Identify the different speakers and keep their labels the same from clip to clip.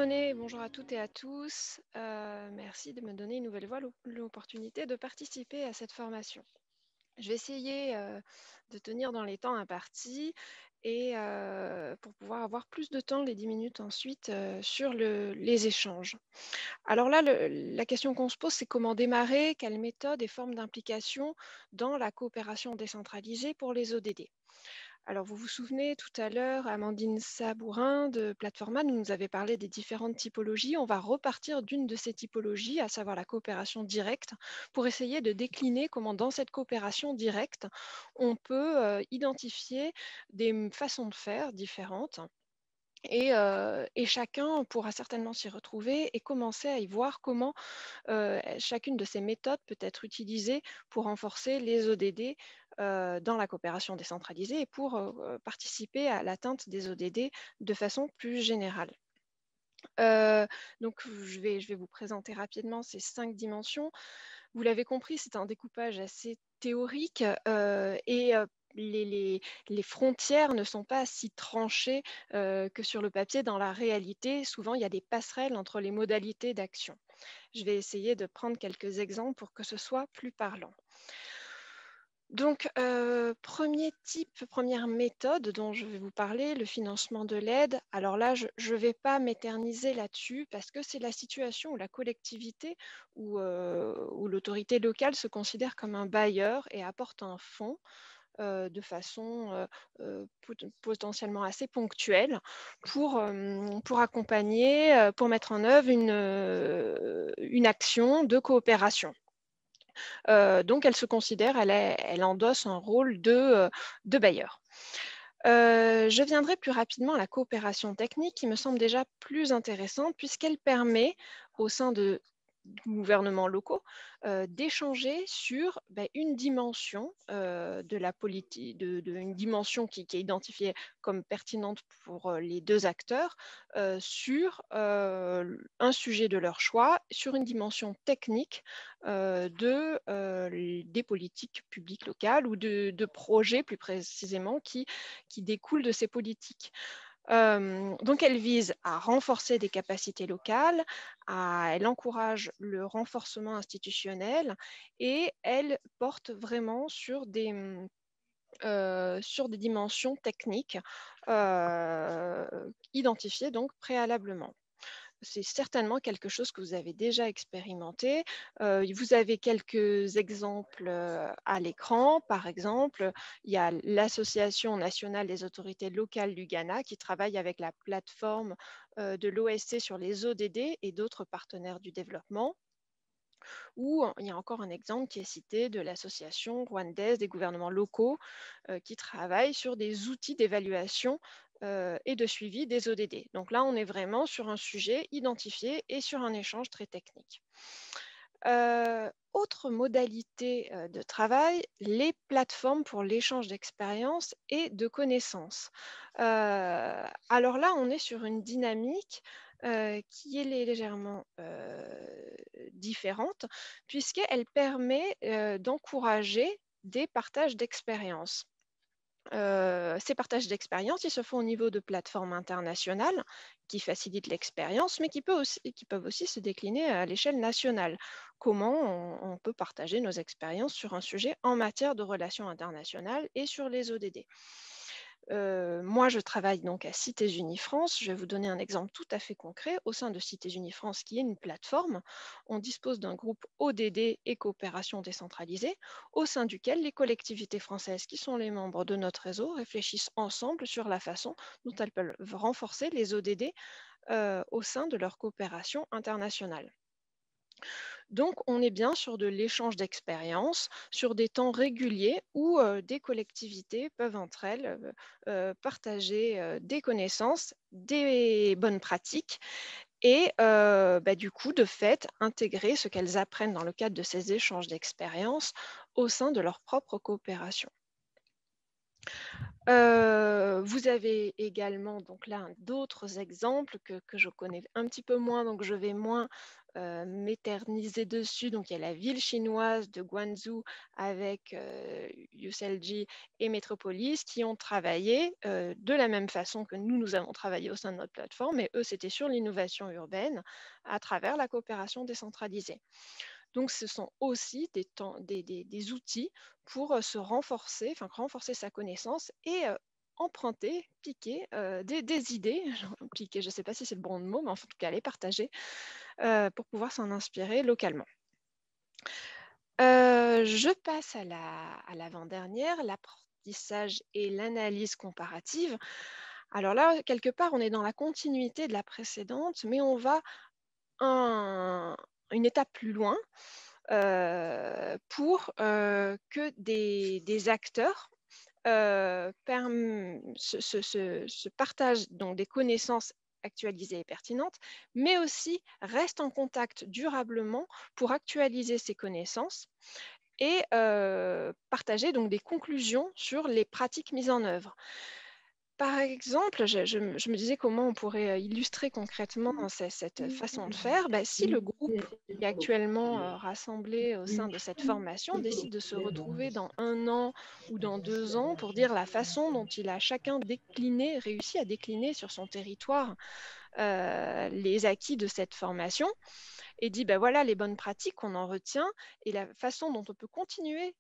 Speaker 1: René, bonjour à toutes et à tous. Merci de me donner une nouvelle fois l'opportunité de participer à cette formation. Je vais essayer de tenir dans les temps impartis et pour pouvoir avoir plus de temps les 10 minutes ensuite sur les échanges. Alors là, la question qu'on se pose, c'est comment démarrer, quelles méthodes et formes d'implication dans la coopération décentralisée pour les ODD. Alors, vous vous souvenez tout à l'heure, Amandine Sabourin de Platforma nous avait parlé des différentes typologies. On va repartir d'une de ces typologies, à savoir la coopération directe, pour essayer de décliner comment dans cette coopération directe, on peut identifier des façons de faire différentes. Et chacun pourra certainement s'y retrouver et commencer à y voir comment chacune de ces méthodes peut être utilisée pour renforcer les ODD dans la coopération décentralisée et pour participer à l'atteinte des ODD de façon plus générale. Donc, je vais vous présenter rapidement ces 5 dimensions. Vous l'avez compris, c'est un découpage assez théorique et les frontières ne sont pas si tranchées que sur le papier. Dans la réalité, souvent, il y a des passerelles entre les modalités d'action. Je vais essayer de prendre quelques exemples pour que ce soit plus parlant. Donc, premier type, première méthode dont je vais vous parler, le financement de l'aide. Alors là, je ne vais pas m'éterniser là-dessus parce que c'est la situation où la collectivité ou où l'autorité locale se considère comme un bailleur et apporte un fonds de façon potentiellement assez ponctuelle pour accompagner, pour mettre en œuvre une action de coopération. Donc elle se considère, elle endosse un rôle de bailleur. Je viendrai plus rapidement à la coopération technique qui me semble déjà plus intéressante puisqu'elle permet au sein de gouvernements locaux d'échanger sur une dimension de la politique, une dimension qui est identifiée comme pertinente pour les deux acteurs sur un sujet de leur choix, sur une dimension technique des politiques publiques locales ou de projets plus précisément qui découlent de ces politiques. Donc, elle vise à renforcer des capacités locales, elle encourage le renforcement institutionnel et elle porte vraiment sur des dimensions techniques identifiées donc préalablement. C'est certainement quelque chose que vous avez déjà expérimenté. Vous avez quelques exemples à l'écran. Par exemple, il y a l'Association nationale des autorités locales du Ghana qui travaille avec la plateforme de l'OSC sur les ODD et d'autres partenaires du développement. Ou il y a encore un exemple qui est cité de l'association rwandaise des gouvernements locaux qui travaille sur des outils d'évaluation et de suivi des ODD. Donc là, on est vraiment sur un sujet identifié et sur un échange très technique. Autre modalité de travail, les plateformes pour l'échange d'expériences et de connaissances. Alors là, on est sur une dynamique qui est légèrement différente, puisqu'elle permet d'encourager des partages d'expériences. Ces partages d'expérience, ils se font au niveau de plateformes internationales qui facilitent l'expérience, mais qui peuvent aussi se décliner à l'échelle nationale. Comment on peut partager nos expériences sur un sujet en matière de relations internationales et sur les ODD. Moi, je travaille donc à Cités Unies France. Je vais vous donner un exemple tout à fait concret. Au sein de Cités Unies France, qui est une plateforme, on dispose d'un groupe ODD et coopération décentralisée, au sein duquel les collectivités françaises qui sont les membres de notre réseau réfléchissent ensemble sur la façon dont elles peuvent renforcer les ODD au sein de leur coopération internationale. Donc, on est bien sur de l'échange d'expériences, sur des temps réguliers où des collectivités peuvent entre elles partager des connaissances, des bonnes pratiques et du coup, de fait, intégrer ce qu'elles apprennent dans le cadre de ces échanges d'expériences au sein de leur propre coopération. Vous avez également donc là d'autres exemples que je connais un petit peu moins, donc je vais moins m'éterniser dessus. Donc, il y a la ville chinoise de Guangzhou avec UCLG et Metropolis qui ont travaillé de la même façon que nous avons travaillé au sein de notre plateforme, mais eux, c'était sur l'innovation urbaine à travers la coopération décentralisée. Donc, ce sont aussi des outils pour se renforcer, enfin renforcer sa connaissance et emprunter, piquer des idées, piquer, je ne sais pas si c'est le bon mot, mais en tout cas les partager pour pouvoir s'en inspirer localement. Je passe à l'avant-dernière, l'apprentissage et l'analyse comparative. Alors là, quelque part, on est dans la continuité de la précédente, mais on va une étape plus loin pour que des acteurs se partagent donc des connaissances actualisées et pertinentes, mais aussi restent en contact durablement pour actualiser ces connaissances et partager donc des conclusions sur les pratiques mises en œuvre. Par exemple, je me disais comment on pourrait illustrer concrètement cette façon de faire. Bah, si le groupe qui est actuellement rassemblé au sein de cette formation décide de se retrouver dans 1 an ou dans 2 ans pour dire la façon dont il a chacun réussi à décliner sur son territoire les acquis de cette formation et dit bah, voilà les bonnes pratiques qu'on en retient et la façon dont on peut continuer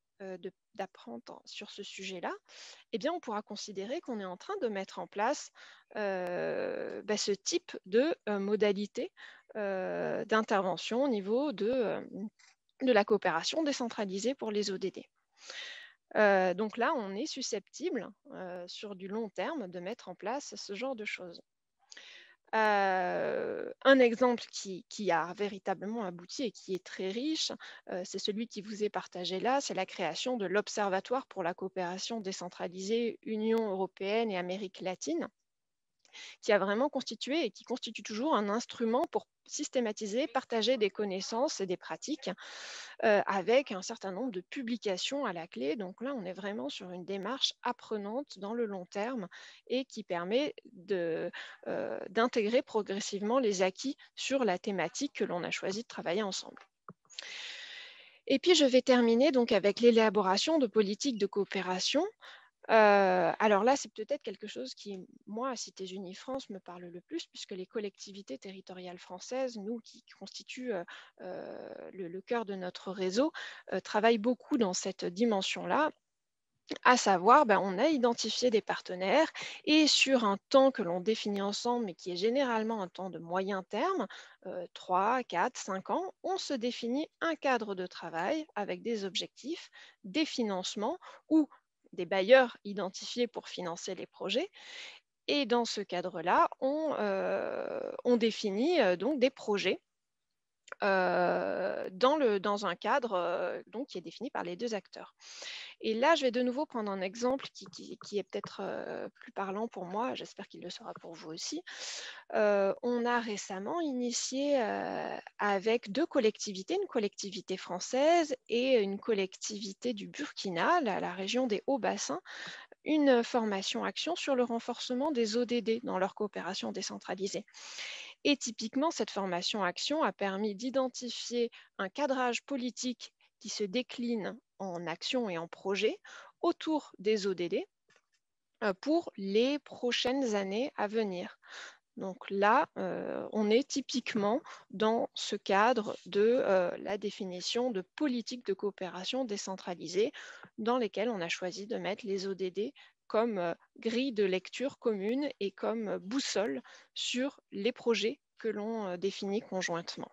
Speaker 1: d'apprendre sur ce sujet-là, eh bien, on pourra considérer qu'on est en train de mettre en place ce type de modalité d'intervention au niveau de la coopération décentralisée pour les ODD. Donc là, on est susceptible, sur du long terme, de mettre en place ce genre de choses. Un exemple qui a véritablement abouti et qui est très riche, c'est celui qui vous est partagé là, c'est la création de l'Observatoire pour la coopération décentralisée Union européenne et Amérique latine, qui a vraiment constitué et qui constitue toujours un instrument pour systématiser, partager des connaissances et des pratiques avec un certain nombre de publications à la clé. Donc là, on est vraiment sur une démarche apprenante dans le long terme et qui permet d'intégrer progressivement les acquis sur la thématique que l'on a choisi de travailler ensemble. Et puis, je vais terminer donc avec l'élaboration de politiques de coopération. Alors là, c'est peut-être quelque chose qui, moi, à Cités Unies France, me parle le plus, puisque les collectivités territoriales françaises, nous qui constituent le cœur de notre réseau, travaillent beaucoup dans cette dimension-là. À savoir, on a identifié des partenaires et sur un temps que l'on définit ensemble, mais qui est généralement un temps de moyen terme, 3, 4, 5 ans, on se définit un cadre de travail avec des objectifs, des financements ou des bailleurs identifiés pour financer les projets. Et dans ce cadre-là, on définit donc des projets dans un cadre donc, qui est défini par les deux acteurs. Et là, je vais de nouveau prendre un exemple qui est peut-être plus parlant pour moi, j'espère qu'il le sera pour vous aussi. On a récemment initié avec 2 collectivités, une collectivité française et une collectivité du Burkina, la région des Hauts-Bassins, une formation action sur le renforcement des ODD dans leur coopération décentralisée. Et typiquement, cette formation action a permis d'identifier un cadrage politique qui se décline en actions et en projets autour des ODD pour les prochaines années à venir. Donc là, on est typiquement dans ce cadre de la définition de politiques de coopération décentralisée dans lesquelles on a choisi de mettre les ODD comme grille de lecture commune et comme boussole sur les projets que l'on définit conjointement.